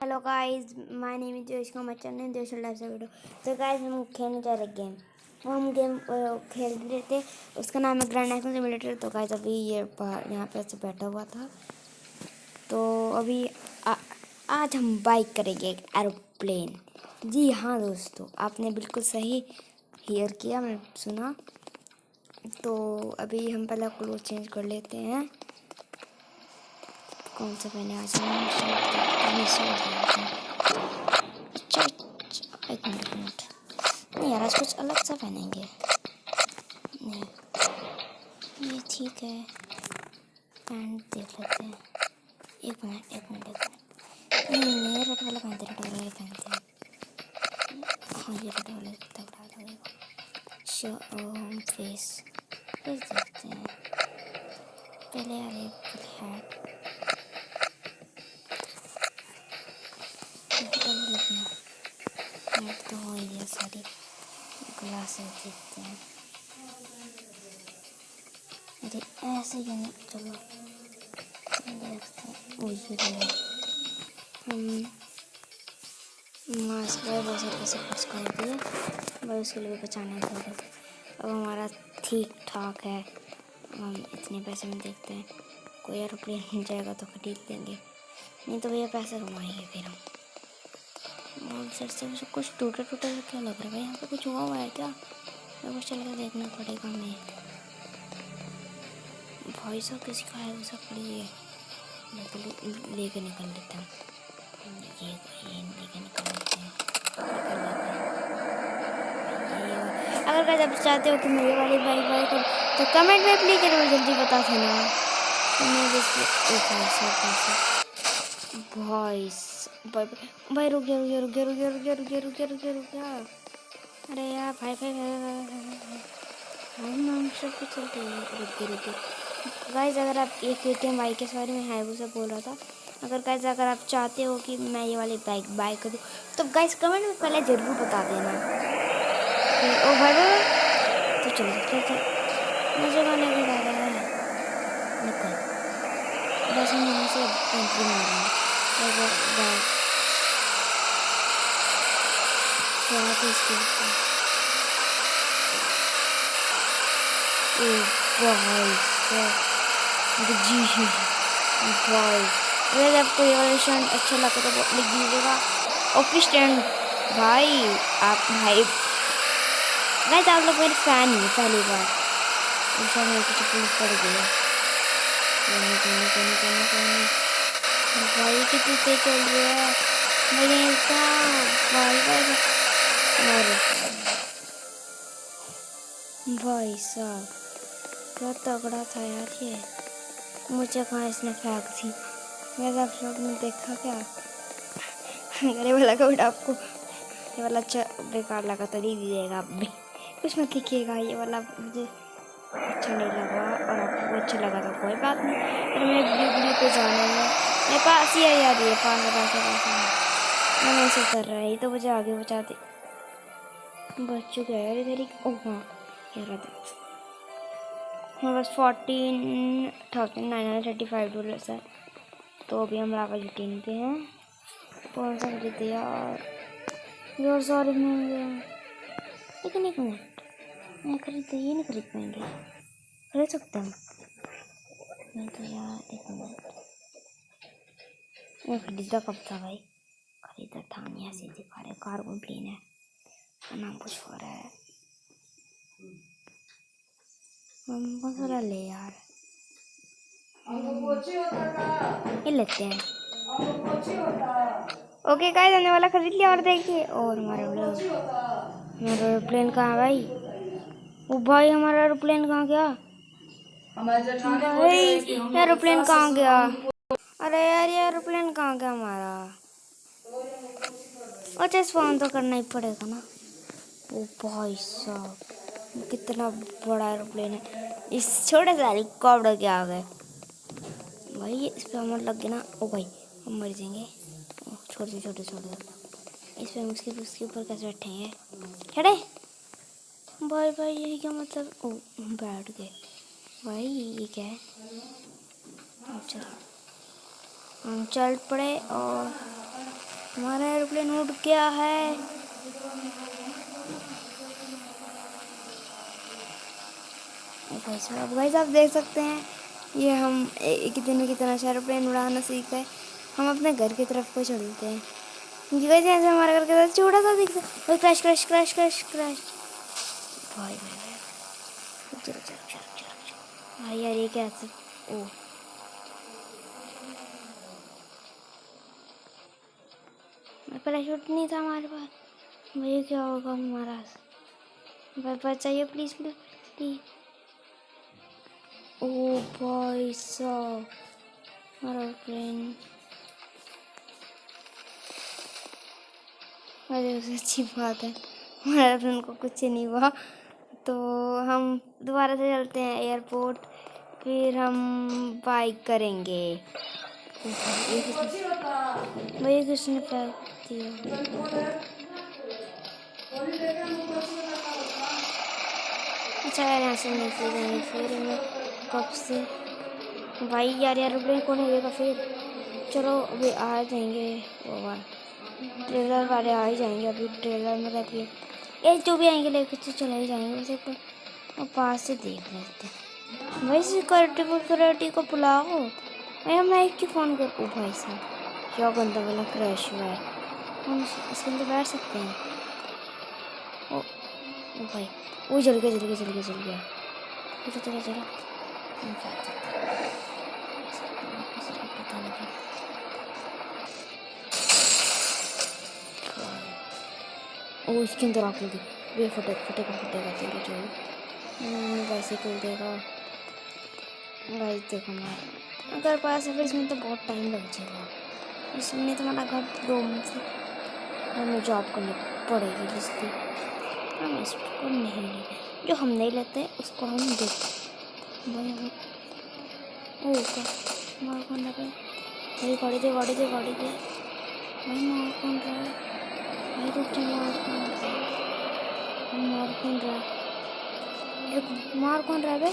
Hello guys, my name is जोशिका मच्चन ने देशल लाइफ से वीडियो। तो गाइस हम खेलने जा रहे गेम। वो हम गेम खेल रहे थे, उसका नाम है ग्रैंड नेशनल सिमुलेटर। तो गाइस अभी ये यहाँ पे ऐसे बैठा हुआ था। तो अभी आज हम बाइक करेंगे एक एरोप्लेन। जी हाँ दोस्तों, आपने बिल्कुल सही हियर किया, मैंने सुना। तो अभी हम पहले क्लोथ चेंज कर लेते हैं। कौन सा पहने आज हम? अच्छा एक मिनट नहीं यार, आज कुछ अलग सा पहनेंगे। नहीं ये ठीक है, पैंट देख लेते हैं। एक मिनट नहीं रेड वाला पहनते, रेड वाला पहनते हैं। हाँ ये रेड वाला तगड़ा लगेगा। शो हम फेस देखते हैं पहले यार। एक हैट हैट तो हो ही गया, सारी ग्लासेस देखते हैं। अरे ऐसे ही नहीं, चलो देखते हैं। हम मास्क पर बहुत सारे पैसे खर्च कर दिए भाई, उसके लिए बचाने थोड़े। अब हमारा ठीक ठाक है। हम इतने पैसे में देखते हैं, कोई एरोप्लेन मिल जाएगा तो खरीद लेंगे, नहीं तो भैया पैसे कमाएंगे फिर हम। और सर से कुछ टूटा टूटा क्या लग रहा है भाई? यहाँ पे कुछ हुआ है क्या? मेरे को चल के देखना पड़ेगा हमें। भाई साहब किसी का है वैसा पड़ी है, लेके निकल लेते हैं। ये लेके निकल लेते हैं। अगर गाइस आप चाहते हो कि मेरी वाली बाइक हो तो कमेंट में प्लीज जरूर जल्दी बता देना। भाई भाई रुक गया। अरे यार भाई हम सब कुछ चलते हैं। रुक गए गाइस। अगर आप ये KTM बाइक के बारे में है वो सब बोल रहा था। अगर आप चाहते हो कि मैं ये वाली बाइक करूँ तो गाइस कमेंट में पहले ज़रूर बता देना। ओ भाई तो चलो मुझे गाने भी गा रहा है। निकल बस हम यहाँ से एंट्री मार रहे हैं। भाई अगर आपको ये वाला स्टैंड अच्छा लगा तो लिख दीजिएगा ओके स्टैंड। भाई आप आप लोग मेरे फैन ही पहली बार। ऐसा मेरे को पुलिस पड़ गया। भाई कितनी तेज चल रही है भाई साहब क्या तगड़ा था यार ये। मुझे कहाँ इसने फेंक दी। मैं आप लोग ने देखा क्या? अरे वाला का बेटा आपको ये वाला अच्छा बेकार लगा तो नहीं दीजिएगा आप भी, कुछ मत लिखिएगा। ये वाला मुझे अच्छा नहीं लगा और आपको अच्छा लगा तो कोई बात नहीं। अरे मैं वीडियो पे जाने में मेरे पास ही है यार, ये पास मैं ऐसे कर रहा है ये तो मुझे आगे बचाते बच चुके हैं इधर ही। ओह हाँ ये रहा मेरे पास $14,935 है। तो अभी हम लावा जुटीन पे हैं। कौन सा खरीदे यार सॉरी लेकिन एक मिनट, मैं खरीदे ये नहीं खरीद पाएंगे, खरीद सकते हम नहीं तो यार। एक मिनट मैं खरीदा कब था भाई? खरीदा था नहीं, ऐसे दिखा रहे कार्गो प्लेन है, नाम कुछ हो रहा है। हम कौन सा ले यार, ये लेते हैं। ओके गाइस हमने वाला खरीद लिया और देखिए। और हमारा एरोप्लेन कहाँ है भाई? ओ भाई हमारा एरोप्लेन कहाँ गया? भाई एरोप्लेन कहाँ गया? अरे यार ये एरोप्लेन कहाँ गया हमारा? अच्छा स्पॉन तो करना ही पड़ेगा ना। ओ भाई साहब कितना बड़ा एरोप्लेन है, इस छोटे से हेलीकॉप्टर के आ गए भाई। इस पर हमारे लग गया ना। ओ भाई हम मर जाएंगे। छोड़ दे इस पर हम उसके ऊपर कैसे बैठेंगे? खड़े भाई ये क्या मतलब? ओ बैठ गए भाई, ये क्या है? चल हम चल पड़े और हमारा एरोप्लेन उड़ गया है। भाई साहब आप देख सकते हैं, ये हम एक दिन में कितना अच्छा एरोप्लेन उड़ाना सीख गए। हम अपने घर की तरफ को चलते हैं, क्योंकि वैसे ऐसे हमारे घर के साथ छोटा सा दिखता है। Crash crash crash crash crash. भाई चलो चलो चलो चलो। भाई यार ये कैसे, ओ पैराशूट नहीं था हमारे पास। भाई क्या होगा हमारा? भाई बचाइए प्लीज प्लीज प्लीज। ओ भाई साहब हमारा एरोप्लेन, वैसे अच्छी बात है हमारे एरोप्लेन को कुछ नहीं हुआ। तो हम दोबारा से चलते हैं एयरपोर्ट, फिर हम बाइक करेंगे। भाई किसने फेंक दिया? अच्छा यार यहाँ से नीचे जाएंगे फिर हमें कब से। भाई यार एरोप्लेन कौन है फिर? चलो अभी आ जाएंगे, वो ट्रेलर वाले आ ही जाएंगे अभी। ट्रेलर मतलब कि ये जो भी आएंगे लेकर तो चले ही जाएंगे। वैसे तो पास से देख लेते हैं। भाई सिक्योरिटी को बुलाओ। मैं माइक की फ़ोन कर। ओ भाई साहब क्या गंदा वाला क्रैश हुआ है। हम इसके अंदर बैठ सकते हैं? ओ भाई वो जल गया जल गया जल गया जल गया। चलो चलो चलो पता नहीं। ओ इसके अंदर आग लगी। वे फटेगा तेरे जो वैसे खोल देगा। गाइस देखो हमारा अगर पास है, फिर इसमें तो बहुत टाइम लग जाएगा। इसमें तो हमारा घर रूम से हमें जॉब करनी पड़ेगी, इसलिए हम इसको नहीं लेते। जो हम नहीं लेते उसको हम देते भाई। हम ओ क्या मार कौन रहा है? भाई गाड़ी दे भाई मार कौन रहा है? भाई रुक जा, मार कौन रहा है? मार कौन रहा है बे?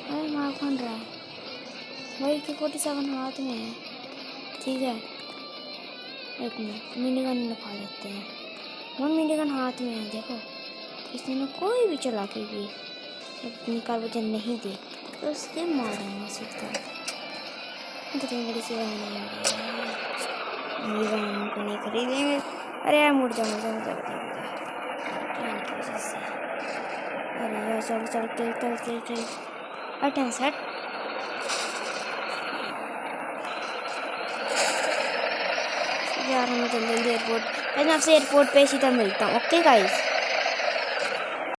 भाई मार कौन रहा है? भाई AK-47 हाथ में है, ठीक है। एक मिनट मिनी गन निकाल लेते हैं। वो मिनी गन हाथ में है, देखो। इसने ना कोई भी चला के भी अपनी कार वजन नहीं दी तो उसके मारूंगा सीधा। इतनी बड़ी सी वैन को नहीं खरीदेंगे। अरे यार मुड़ जा। अरे यार चल अटेंशन यार। हमें जल्दी एयरपोर्ट, मैं आपसे एयरपोर्ट पे सीधा मिलता हूँ। Okay guys.